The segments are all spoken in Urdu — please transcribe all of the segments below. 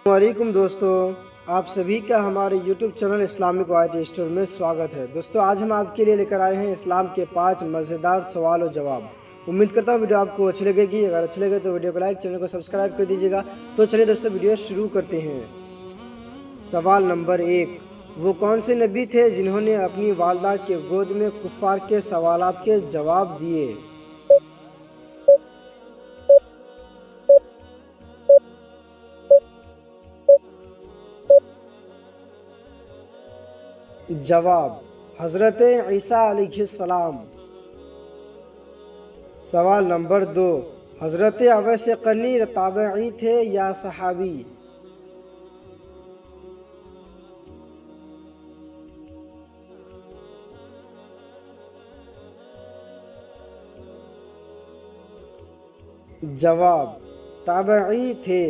السلام علیکم دوستو، آپ سبھی کا ہمارے یوٹیوب چینل اسلامک آیت اسٹور میں سواگت ہے۔ دوستو آج ہم آپ کے لیے لے کر آئے ہیں اسلام کے 5 مزیدار سوال و جواب۔ امید کرتا ہوں ویڈیو آپ کو اچھی لگے گی۔ اگر اچھی لگے تو ویڈیو کو لائک، چینل کو سبسکرائب کر دیجیے گا۔ تو چلیے دوستو ویڈیو شروع کرتے ہیں۔ سوال نمبر 1، وہ کون سے نبی تھے جنہوں نے اپنی والدہ کے گود میں کفار کے سوالات کے جواب دیے؟ جواب: حضرت عیسیٰ علیہ السلام۔ سوال نمبر 2، حضرت اویس قرنی تابعی تھے یا صحابی؟ جواب: تابعی تھے۔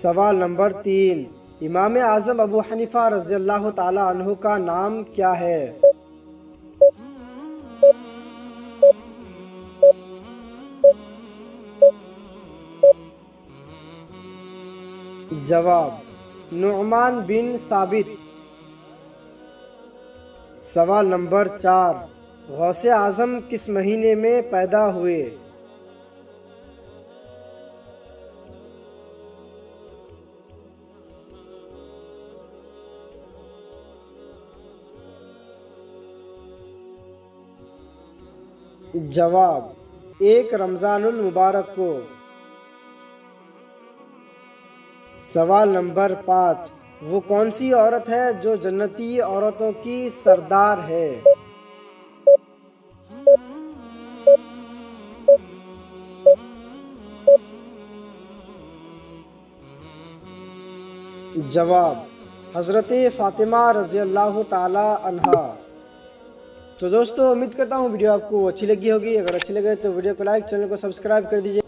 سوال نمبر 3، امام اعظم ابو حنیفہ رضی اللہ تعالیٰ عنہ کا نام کیا ہے؟ جواب: نعمان بن ثابت۔ سوال نمبر 4، غوث اعظم کس مہینے میں پیدا ہوئے؟ جواب: 1 رمضان المبارک کو۔ سوال نمبر 5، وہ کون سی عورت ہے جو جنتی عورتوں کی سردار ہے؟ جواب: حضرت فاطمہ رضی اللہ تعالی عنہا۔ تو دوستو امید کرتا ہوں ویڈیو آپ کو اچھی لگی ہوگی۔ اگر اچھی لگے تو ویڈیو کو لائک، چینل کو سبسکرائب کر دیجیے۔